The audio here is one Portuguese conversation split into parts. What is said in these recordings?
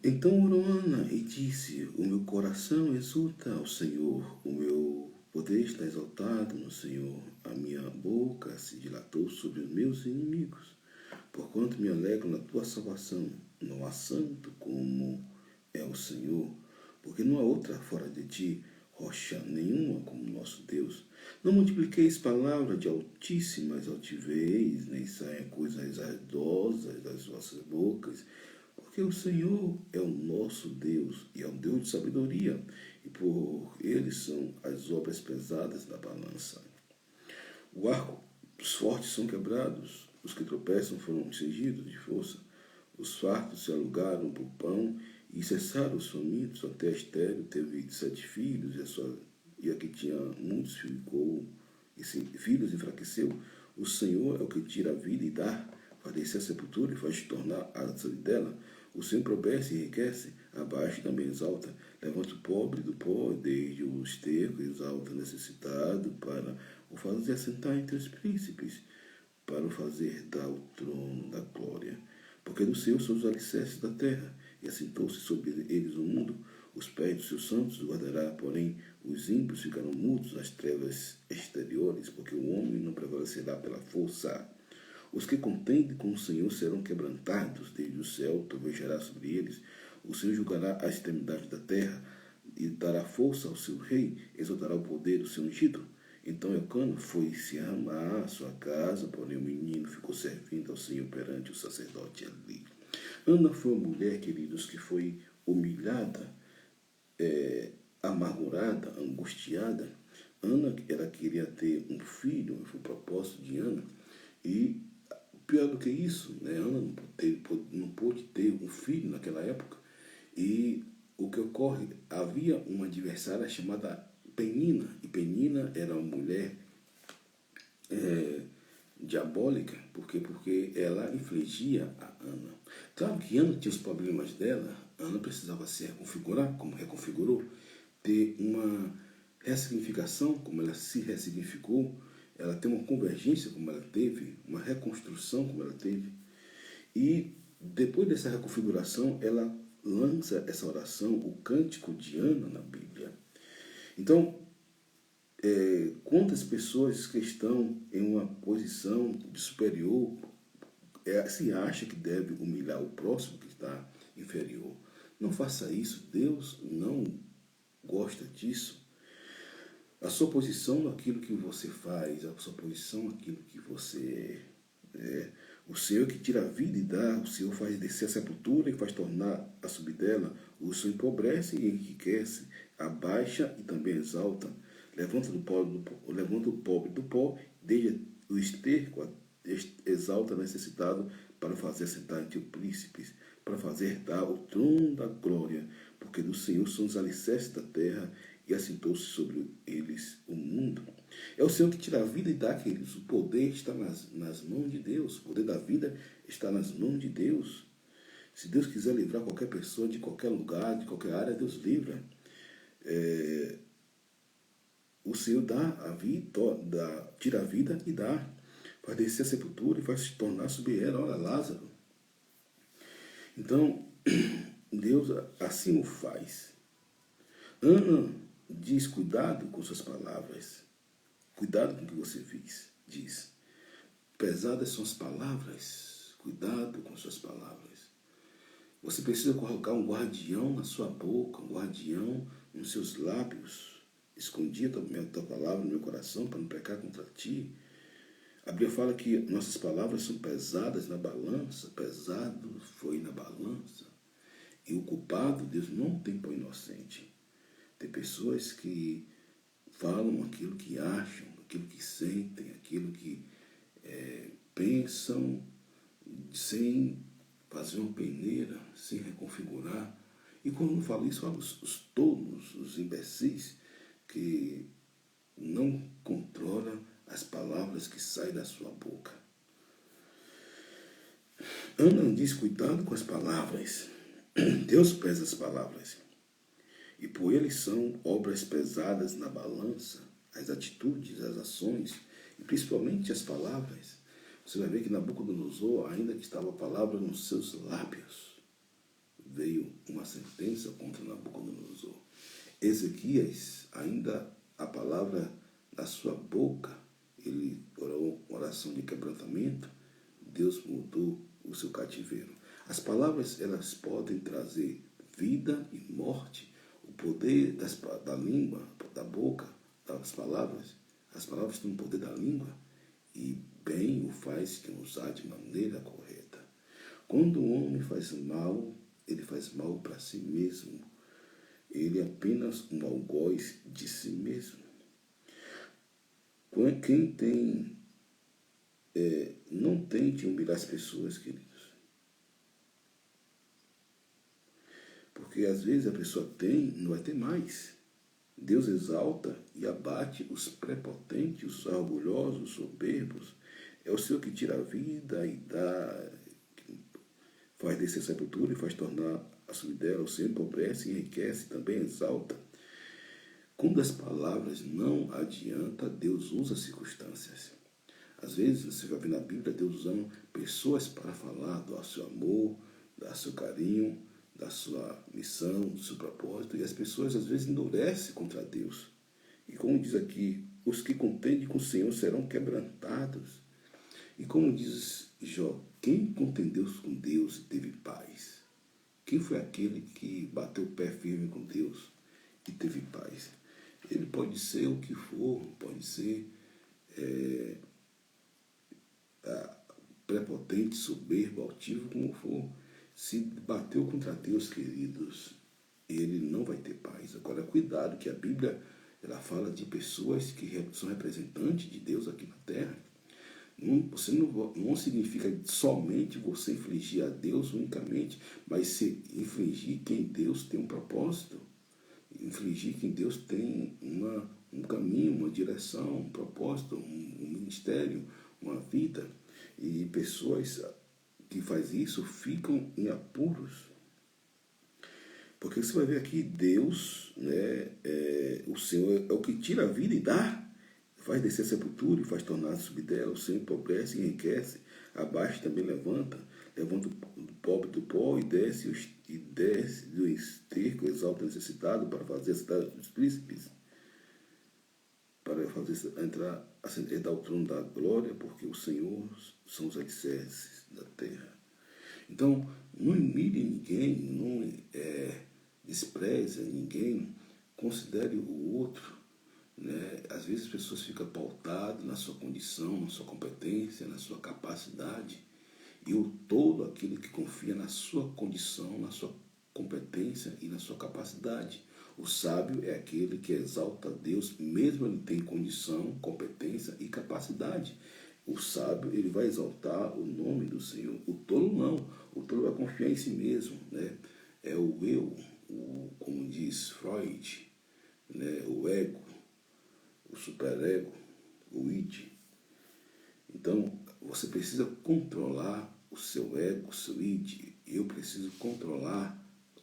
Então orou Ana e disse: O meu coração exulta ao Senhor, o meu poder está exaltado no Senhor. A minha boca se dilatou sobre os meus inimigos, porquanto me alegro na tua salvação. Não há santo como é o Senhor, porque não há outra fora de ti, rocha nenhuma como nosso Deus. Não multipliqueis palavras de altíssimas altivez, nem saia coisas ardosas das vossas bocas, porque o Senhor é o nosso Deus e é um Deus de sabedoria, e por ele são as obras pesadas da balança. O arco dos fortes são quebrados, os que tropeçam foram cingidos de força, os fartos se alugaram por pão e cessaram os famintos, até a estéril teve 7 filhos e a que tinha muitos ficou, e filhos enfraqueceu. O Senhor é o que tira a vida e dá, faz descer a sepultura e faz tornar a saúde dela. O Senhor empobrece e enriquece, abaixa e também exalta. Levanta o pobre do pó, desde o esterco, exalta o necessitado, para o fazer assentar entre os príncipes, para o fazer dar o trono da glória. Porque do Senhor são os alicerces da terra, e assentou-se sobre eles o mundo. Os pés dos seus santos guardará, porém os ímpios ficarão mudos nas trevas exteriores, porque o homem não prevalecerá pela força. Os que contendem com o Senhor serão quebrantados, desde o céu trovejará sobre eles. O Senhor julgará a extremidade da terra e dará força ao seu rei, exaltará o poder do seu ungido. Então Eucana foi se armar à sua casa, porém o menino ficou servindo ao Senhor perante o sacerdote Eli. Ana foi uma mulher, queridos, que foi humilhada, amargurada, angustiada. Ana, ela queria ter um filho, foi o propósito de Ana, e pior do que isso, né? Ana não pôde ter um filho naquela época. E o que ocorre? Havia uma adversária chamada Penina. E Penina era uma mulher diabólica. Por quê? Porque ela infligia a Ana. Claro que Ana tinha os problemas dela. Ana precisava se reconfigurar, como reconfigurou. Ter uma ressignificação, como ela se ressignificou. Ela tem uma convergência, como ela teve. Uma reconstrução, como ela teve. E depois dessa reconfiguração, ela lança essa oração, o Cântico de Ana na Bíblia. Então, quantas pessoas que estão em uma posição de superior se acha que deve humilhar o próximo que está inferior? Não faça isso. Deus não gosta disso. A sua posição naquilo que você faz, a sua posição naquilo que você é. O Senhor que tira a vida e dá, o Senhor faz descer a sepultura e faz tornar a subir dela. O Senhor empobrece e enriquece, abaixa e também exalta. Levanta o pobre do pó, desde o esterco, exalta o necessitado, para fazer sentar entre os príncipes, para fazer dar o trono da glória, porque do Senhor são os alicerces da terra, e assentou-se sobre eles o mundo. É o Senhor que tira a vida e dá, queridos. O poder está nas mãos de Deus. O poder da vida está nas mãos de Deus. Se Deus quiser livrar qualquer pessoa de qualquer lugar, de qualquer área, Deus livra. O Senhor dá a vida, tira a vida e dá. Vai descer a sepultura e vai se tornar sobre ela. Olha, Lázaro. Então, Deus assim o faz. Ana diz: cuidado com suas palavras. Cuidado com o que você diz. Pesadas são as palavras. Cuidado com suas palavras. Você precisa colocar um guardião na sua boca, um guardião nos seus lábios. Escondido a tua palavra no meu coração para não pecar contra ti. A Bíblia fala que nossas palavras são pesadas na balança. Pesado foi na balança. E o culpado, Deus não tem por inocente. Tem pessoas que falam aquilo que acham, aquilo que sentem, aquilo que pensam, sem fazer uma peneira, sem reconfigurar. E quando não falo isso, falo os tolos, os imbecis, que não controlam as palavras que saem da sua boca. Ana diz: cuidado com as palavras. Deus pesa as palavras. E por ele são obras pesadas na balança, as atitudes, as ações, e principalmente as palavras. Você vai ver que Nabucodonosor, ainda que estava a palavra nos seus lábios, veio uma sentença contra Nabucodonosor. Ezequias, ainda a palavra da sua boca, ele orou uma oração de quebrantamento, Deus mudou o seu cativeiro. As palavras, elas podem trazer vida e morte. O poder da língua, da boca, das palavras, as palavras têm o poder da língua e bem o faz quem usar de maneira correta. Quando o homem faz mal, ele faz mal para si mesmo. Ele é apenas um algoz de si mesmo. Quem tem, não tente humilhar as pessoas, queridos. Porque às vezes a pessoa tem, não vai ter mais. Deus exalta e abate os prepotentes, os orgulhosos, os soberbos. É o Senhor que tira a vida e dá, faz descer a sepultura e faz tornar a sua dela. O Senhor empobrece, enriquece, também exalta. Quando as palavras não adianta, Deus usa circunstâncias. Às vezes você vai ver na Bíblia Deus usando pessoas para falar do seu amor, do seu carinho, da sua missão, do seu propósito, e as pessoas às vezes endurecem contra Deus. E como diz aqui, os que contendem com o Senhor serão quebrantados. E como diz Jó, quem contendeu com Deus teve paz? Quem foi aquele que bateu o pé firme com Deus e teve paz? Ele pode ser o que for, pode ser prepotente, soberbo, altivo, como for. Se bateu contra Deus, queridos, ele não vai ter paz. Agora, cuidado, que a Bíblia ela fala de pessoas que são representantes de Deus aqui na Terra. Não significa somente você infligir a Deus unicamente, mas se infligir quem Deus tem um propósito. Infligir quem Deus tem um caminho, uma direção, um propósito, um ministério, uma vida. E pessoas que fazem isso ficam em apuros. Porque você vai ver aqui, Deus, né, o Senhor é o que tira a vida e dá. Faz descer a sepultura e faz tornar a subir dela. O Senhor empobrece e enriquece. Abaixo também levanta o pobre do pó e desce do esterco, exalta o necessitado para fazer a cidade dos príncipes, para fazer entrar, herdar o trono da glória, porque o Senhor são os alicerces da terra. Então, não humilhe ninguém, não despreze ninguém, considere o outro. Né? Às vezes as pessoas ficam pautadas na sua condição, na sua competência, na sua capacidade. E o tolo, aquele que confia na sua condição, na sua competência e na sua capacidade. O sábio é aquele que exalta a Deus, mesmo ele tem condição, competência e capacidade. O sábio, ele vai exaltar o nome do Senhor. O tolo não. O tolo vai confiar em si mesmo. Né? É o eu, como diz Freud, né? O ego, o superego, o id. Então, você precisa controlar o seu ego, o seu id. Eu preciso controlar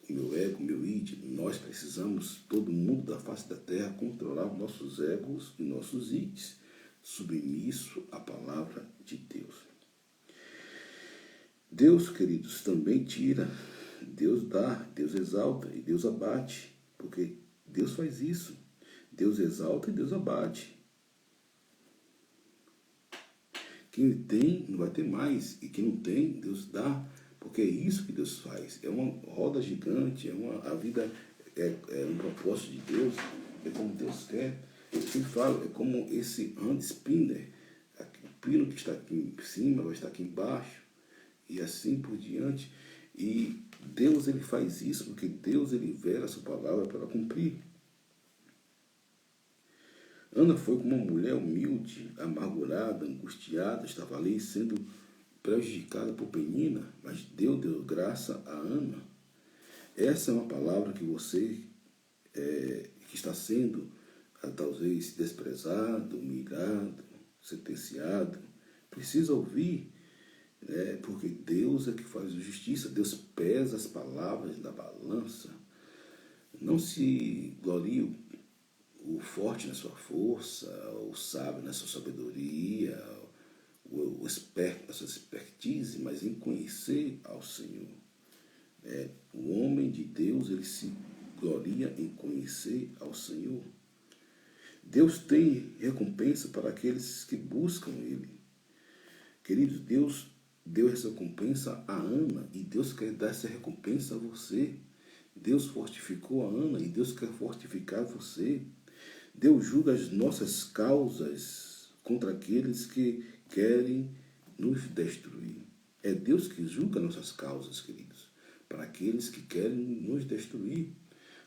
o meu ego, o meu id. Nós precisamos, todo mundo da face da terra, controlar os nossos egos e nossos ids, submisso à palavra de Deus. Deus, queridos, também tira, Deus dá, Deus exalta e Deus abate, porque Deus faz isso. Deus exalta e Deus abate. Quem tem não vai ter mais, e quem não tem, Deus dá, porque é isso que Deus faz. É uma roda gigante, a vida é um propósito de Deus, é como Deus quer. Eu sempre falo, é como esse hand spinner, o pino que está aqui em cima vai estar aqui embaixo, e assim por diante. E Deus, ele faz isso, porque Deus, ele vela a sua palavra para cumprir. Ana foi como uma mulher humilde, amargurada, angustiada, estava ali sendo prejudicada por Penina, mas Deus deu graça a Ana. Essa é uma palavra que você que está sendo talvez desprezado, humilhado, sentenciado, precisa ouvir, né? Porque Deus é que faz justiça, Deus pesa as palavras da balança. Não se glorie o forte na sua força, o sábio na sua sabedoria, o esperto na sua expertise, mas em conhecer ao Senhor. O Deus, ele se gloria em conhecer ao Senhor. Deus tem recompensa para aqueles que buscam Ele. Queridos, Deus deu essa recompensa a Ana e Deus quer dar essa recompensa a você. Deus fortificou a Ana e Deus quer fortificar você. Deus julga as nossas causas contra aqueles que querem nos destruir. É Deus que julga nossas causas, queridos, para aqueles que querem nos destruir.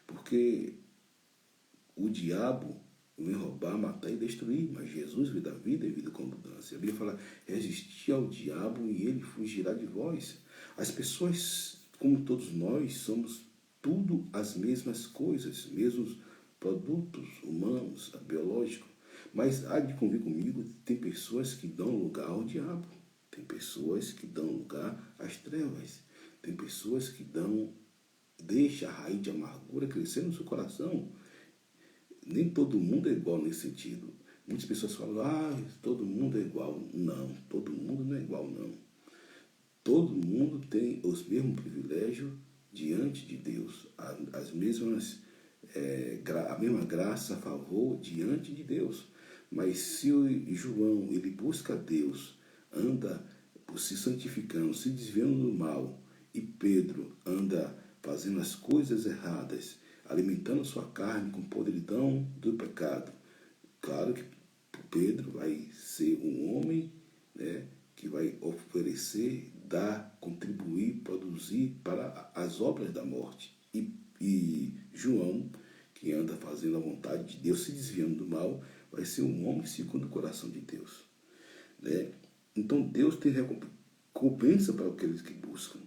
Porque o diabo vem roubar, matar e destruir, mas Jesus veio dar vida e vida com abundância. A Bíblia fala, resistir ao diabo e ele fugirá de vós. As pessoas, como todos nós, somos tudo as mesmas coisas, mesmos produtos humanos, biológicos. Mas há de convir comigo, tem pessoas que dão lugar ao diabo. Tem pessoas que dão lugar às trevas. Tem pessoas que deixa a raiz de amargura crescer no seu coração. Nem todo mundo é igual nesse sentido. Muitas pessoas falam, todo mundo é igual. Não, todo mundo não é igual, não. Todo mundo tem os mesmos privilégios diante de Deus. A mesma graça, favor diante de Deus. Mas se o João, ele busca Deus, anda se santificando, se desviando do mal, e Pedro anda fazendo as coisas erradas, alimentando sua carne com podridão do pecado, claro que Pedro vai ser um homem, né, que vai oferecer, dar, contribuir, produzir para as obras da morte. E João, que anda fazendo a vontade de Deus, se desviando do mal, vai ser um homem segundo o coração de Deus. Né? Então Deus tem recompensa para aqueles que buscam.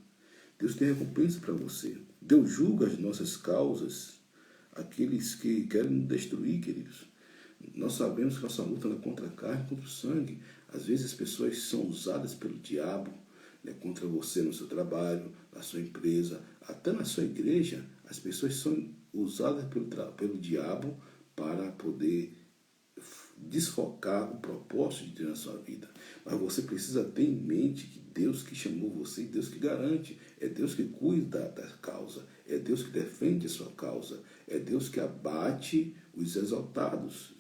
Deus tem recompensa para você. Deus julga as nossas causas, aqueles que querem nos destruir, queridos. Nós sabemos que nossa luta não é contra a carne, contra o sangue. Às vezes as pessoas são usadas pelo diabo, né, contra você no seu trabalho, na sua empresa, até na sua igreja. As pessoas são usadas pelo diabo para poder desfocar o propósito de Deus na sua vida. Mas você precisa ter em mente que Deus que chamou você, Deus que garante, é Deus que cuida da causa, é Deus que defende a sua causa, é Deus que abate os exaltados.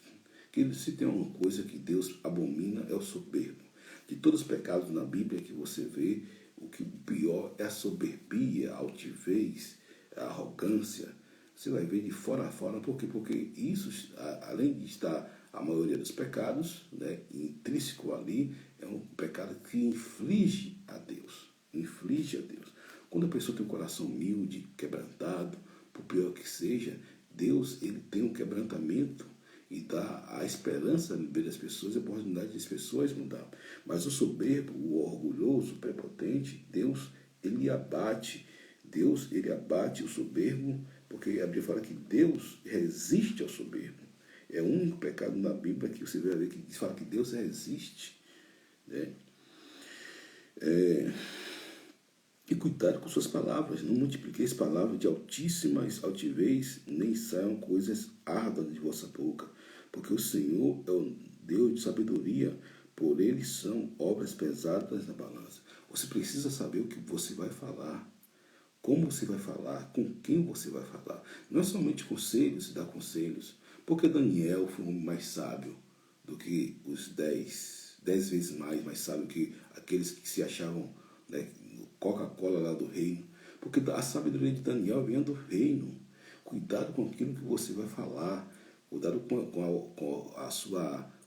Que se tem uma coisa que Deus abomina é o soberbo. De todos os pecados na Bíblia que você vê, o que pior é a soberbia, a altivez, a arrogância. Você vai ver de fora a fora, por quê? Porque isso, além de estar a maioria dos pecados, né, intrínseco ali, é um pecado que inflige a Deus. Inflige a Deus. Quando a pessoa tem um coração humilde, quebrantado, por pior que seja, Deus, ele tem um quebrantamento e dá a esperança no meio das pessoas, a oportunidade das pessoas mudar. Mas o soberbo, o orgulhoso, o prepotente, Deus, ele abate. Deus, ele abate o soberbo, porque a Bíblia fala que Deus resiste ao soberbo. É o único pecado na Bíblia que você vai ver que fala que Deus resiste. Né? E cuidado com suas palavras. Não multipliqueis palavras de altíssima altivez, nem saiam coisas árduas de vossa boca. Porque o Senhor é o Deus de sabedoria, por ele são obras pesadas na balança. Você precisa saber o que você vai falar. Como você vai falar, com quem você vai falar. Não é somente conselhos, dar conselhos. Porque Daniel foi um mais sábio do que os 10 vezes mais sábio que aqueles que se achavam, né, Coca-Cola lá do reino. Porque a sabedoria de Daniel vem do reino. Cuidado com aquilo que você vai falar. Cuidado com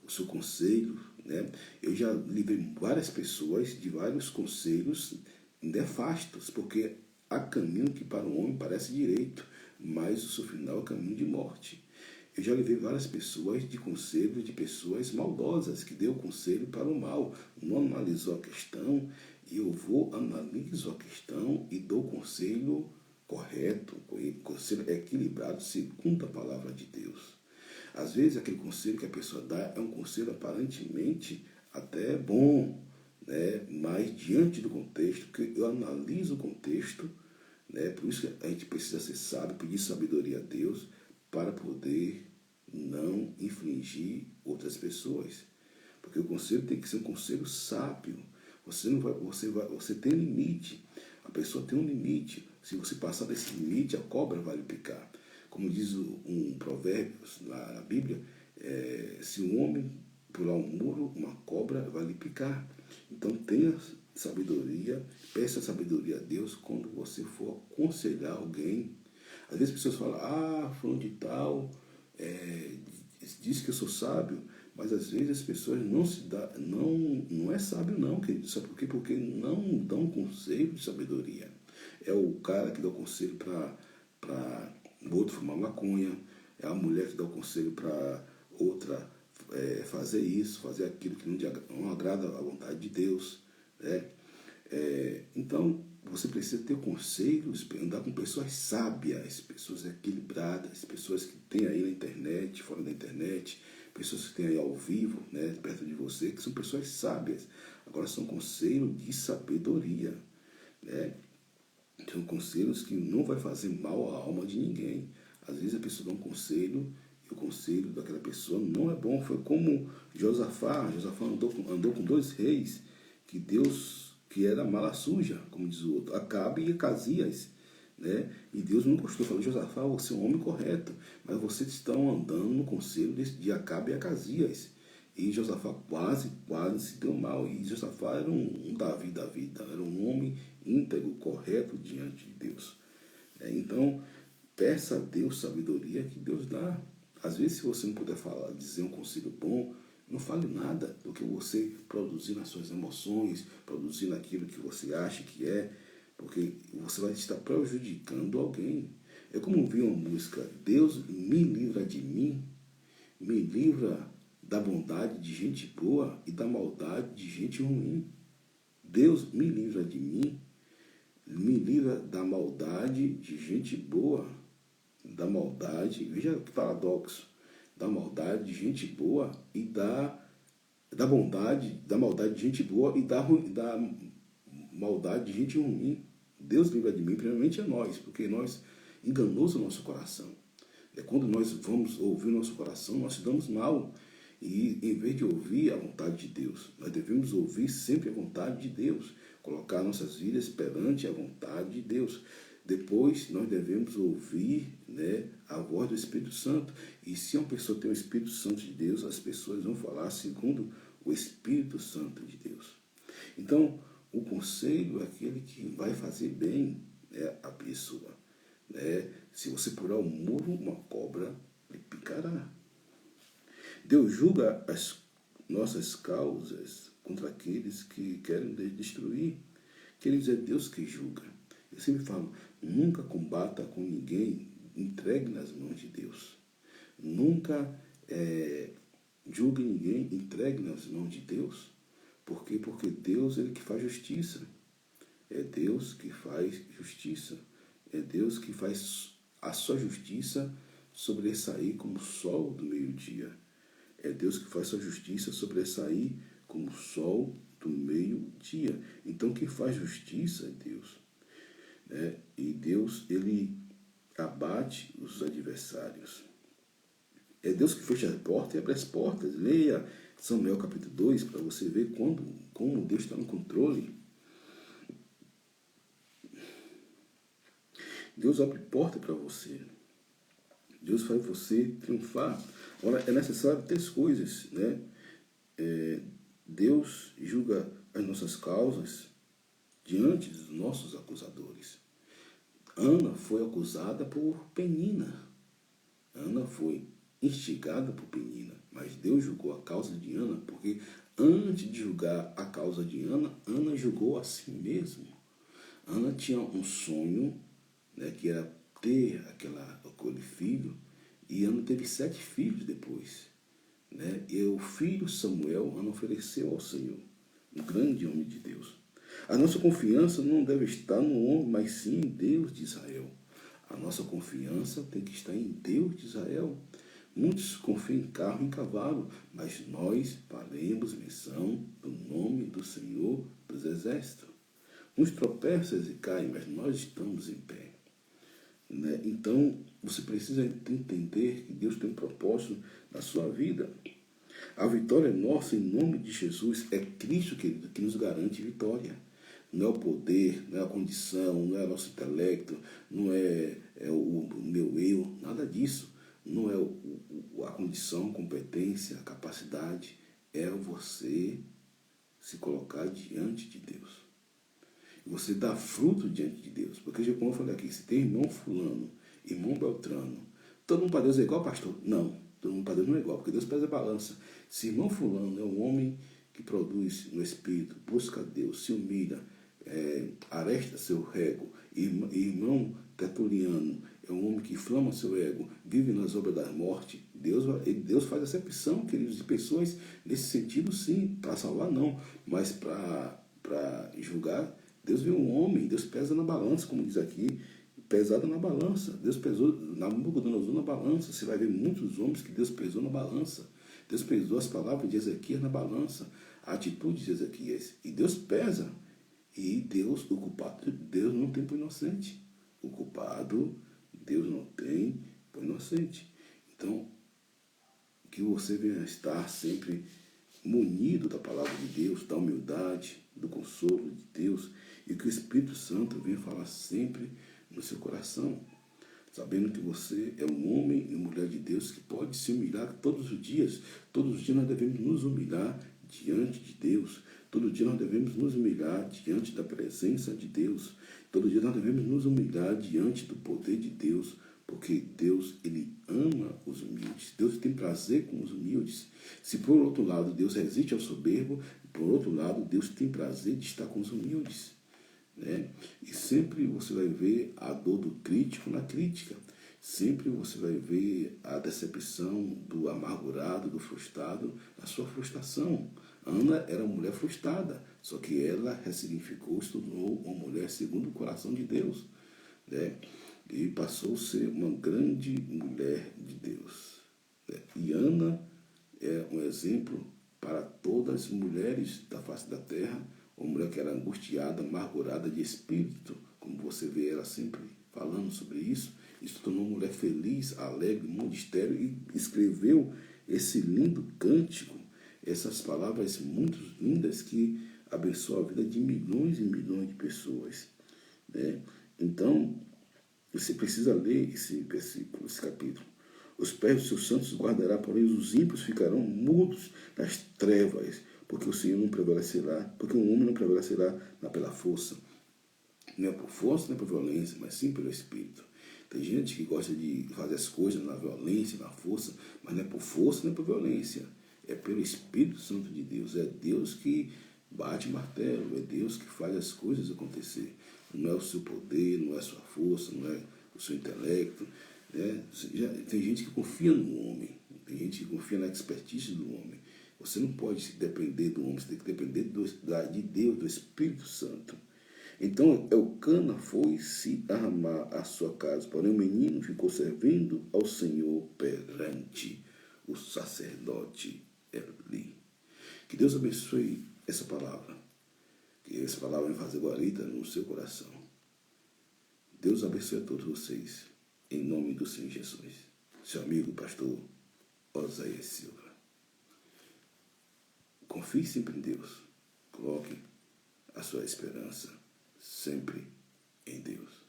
o seu conselho. Né? Eu já livrei várias pessoas de vários conselhos nefastos, porque há caminho que para o homem parece direito, mas o seu final é caminho de morte. Eu já levei várias pessoas de conselho de pessoas maldosas, que deu conselho para o mal, não analisou a questão, e eu analiso a questão e dou conselho correto, conselho equilibrado, segundo a palavra de Deus. Às vezes aquele conselho que a pessoa dá é um conselho aparentemente até bom, né? Mas diante do contexto, que eu analiso o contexto, né? Por isso que a gente precisa ser sábio, pedir sabedoria a Deus para poder não infligir outras pessoas. Porque o conselho tem que ser um conselho sábio. Você tem limite. A pessoa tem um limite. Se você passar desse limite, a cobra vai lhe picar. Como diz um provérbio na Bíblia, se um homem pular um muro, uma cobra vai lhe picar. Então tenha sabedoria, peça sabedoria a Deus quando você for aconselhar alguém. Às vezes as pessoas falam, fulano de tal, diz que eu sou sábio, mas às vezes as pessoas não é sábio não, querido. Sabe por quê? Porque não dão conselho de sabedoria. É o cara que dá o conselho para o outro fumar maconha, é a mulher que dá o conselho para outra fazer isso, fazer aquilo que não agrada à vontade de Deus. Né? Então, você precisa ter conselhos, andar com pessoas sábias, pessoas equilibradas, pessoas que tem aí na internet, fora da internet, pessoas que tem aí ao vivo, né, perto de você, que são pessoas sábias. Agora, são conselhos de sabedoria. Né? São conselhos que não vai fazer mal à alma de ninguém. Às vezes a pessoa dá um conselho e o conselho daquela pessoa não é bom. Foi como Josafá andou com dois reis que era mala suja, como diz o outro, Acabe e Acasias. Né? E Deus não gostou, falou, Josafá, você é um homem correto, mas vocês estão andando no conselho de Acabe e Acasias. E Josafá quase se deu mal. E Josafá era um Davi da vida, era um homem íntegro, correto diante de Deus. Então, peça a Deus sabedoria que Deus dá. Às vezes, se você não puder dizer um conselho bom, não fale nada do que você produzir nas suas emoções, produzir naquilo que você acha que é, porque você vai estar prejudicando alguém. É como vi uma música, Deus me livra de mim, me livra da bondade de gente boa e da maldade de gente ruim. Deus me livra de mim, me livra da maldade de gente boa, da maldade, veja que paradoxo, da maldade de gente boa e da maldade de gente boa e da maldade de gente ruim. Deus livra de mim, primeiramente a nós, porque nós enganamos o nosso coração. Quando nós vamos ouvir o nosso coração, nós se damos mal. E em vez de ouvir a vontade de Deus, nós devemos ouvir sempre a vontade de Deus, colocar nossas vidas perante a vontade de Deus. Depois nós devemos ouvir, né, a voz do Espírito Santo. E se uma pessoa tem o Espírito Santo de Deus, as pessoas vão falar segundo o Espírito Santo de Deus. Então, o conselho é aquele que vai fazer bem, né, a pessoa. Né? Se você pular um muro, uma cobra lhe picará. Deus julga as nossas causas contra aqueles que querem destruir. Queridos, é Deus que julga. Eu sempre falo, nunca combata com ninguém, entregue nas mãos de Deus. Nunca julgue ninguém, entregue nas mãos de Deus. Por quê? Porque Deus é Ele que faz justiça. É Deus que faz justiça. É Deus que faz a sua justiça sobressair como o sol do meio-dia. É Deus que faz sua justiça sobressair como o sol do meio-dia. Então, quem faz justiça é Deus. Né? E Deus, Ele abate os adversários. É Deus que fecha a porta e abre as portas. Leia Samuel capítulo 2 para você ver como Deus está no controle. Deus abre porta para você. Deus faz você triunfar. Ora, é necessário três coisas, né? Deus julga as nossas causas diante dos nossos acusadores. Ana foi acusada por Penina. Ana foi instigada por Penina, mas Deus julgou a causa de Ana, porque antes de julgar a causa de Ana, Ana julgou a si mesma. Ana tinha um sonho, né, que era ter aquele filho, e Ana teve 7 filhos depois. Né? E o filho Samuel, Ana ofereceu ao Senhor, um grande homem de Deus. A nossa confiança não deve estar no homem, mas sim em Deus de Israel. A nossa confiança tem que estar em Deus de Israel. Muitos confiam em carro e em cavalo, mas nós faremos menção do nome do Senhor dos Exércitos. Uns tropeçam e caem, mas nós estamos em pé. Né? Então, você precisa entender que Deus tem um propósito na sua vida. A vitória é nossa em nome de Jesus. É Cristo, querido, que nos garante vitória. não é o poder, não é a condição, não é o nosso intelecto, não é o meu eu, nada disso. Não é a condição, competência, a capacidade, é você se colocar diante de Deus. Você dá fruto diante de Deus. Porque, como eu falei aqui, se tem irmão fulano, irmão Beltrano, todo mundo para Deus é igual, pastor? Não, todo mundo para Deus não é igual, porque Deus pesa a balança. Se irmão fulano é um homem que produz no Espírito, busca Deus, se humilha, aresta seu ego, irmão Tertuliano é um homem que inflama seu ego, vive nas obras da morte, Deus faz acepção, queridos, de pessoas nesse sentido, sim, para salvar não, mas para julgar. Deus vê um homem, Deus pesa na balança, como diz aqui, pesado na balança. Deus pesou Nabucodonosor na balança. Você vai ver muitos homens que Deus pesou na balança. Deus pesou as palavras de Ezequias na balança, a atitude de Ezequias. E Deus pesa. E Deus, o culpado, Deus não tem por inocente. O culpado, Deus não tem por inocente. Então, que você venha estar sempre munido da palavra de Deus, da humildade, do consolo de Deus, e que o Espírito Santo venha falar sempre no seu coração, sabendo que você é um homem e mulher de Deus que pode se humilhar todos os dias. Todos os dias nós devemos nos humilhar diante de Deus. Todo dia nós devemos nos humilhar diante da presença de Deus. Todo dia nós devemos nos humilhar diante do poder de Deus, porque Deus, Ele ama os humildes. Deus tem prazer com os humildes. Se por outro lado Deus resiste ao soberbo, por outro lado Deus tem prazer de estar com os humildes. Né? E sempre você vai ver a dor do crítico na crítica. Sempre você vai ver a decepção do amargurado, do frustrado, a sua frustração. Ana era uma mulher frustrada, só que ela ressignificou, se tornou uma mulher segundo o coração de Deus. Né? E passou a ser uma grande mulher de Deus. Né? E Ana é um exemplo para todas as mulheres da face da terra, uma mulher que era angustiada, amargurada de espírito, como você vê ela sempre falando sobre isso, e se tornou uma mulher feliz, alegre, mundo estéril, e escreveu esse lindo cântico, essas palavras muito lindas que abençoam a vida de milhões e milhões de pessoas. Né? Então, você precisa ler esse versículo, esse capítulo. Os pés dos seus santos guardará, porém os ímpios ficarão mudos nas trevas, porque o Senhor não prevalecerá, porque um homem não prevalecerá pela força. Não é por força, não é por violência, mas sim pelo Espírito. Tem gente que gosta de fazer as coisas na violência, na força, mas não é por força, não é por violência. É pelo Espírito Santo de Deus. É Deus que bate martelo, é Deus que faz as coisas acontecer. Não é o seu poder, não é a sua força, não é o seu intelecto. Né? Tem gente que confia no homem, tem gente que confia na expertise do homem. Você não pode depender do homem, você tem que depender de Deus, do Espírito Santo. Então Elcana foi se armar à sua casa, porém o menino ficou servindo ao Senhor perante o sacerdote Eli. Que Deus abençoe essa palavra, que essa palavra vai fazer guarida no seu coração. Deus abençoe a todos vocês, em nome do Senhor Jesus. Seu amigo, pastor Oséias Silva. Confie sempre em Deus. Coloque a sua esperança sempre em Deus.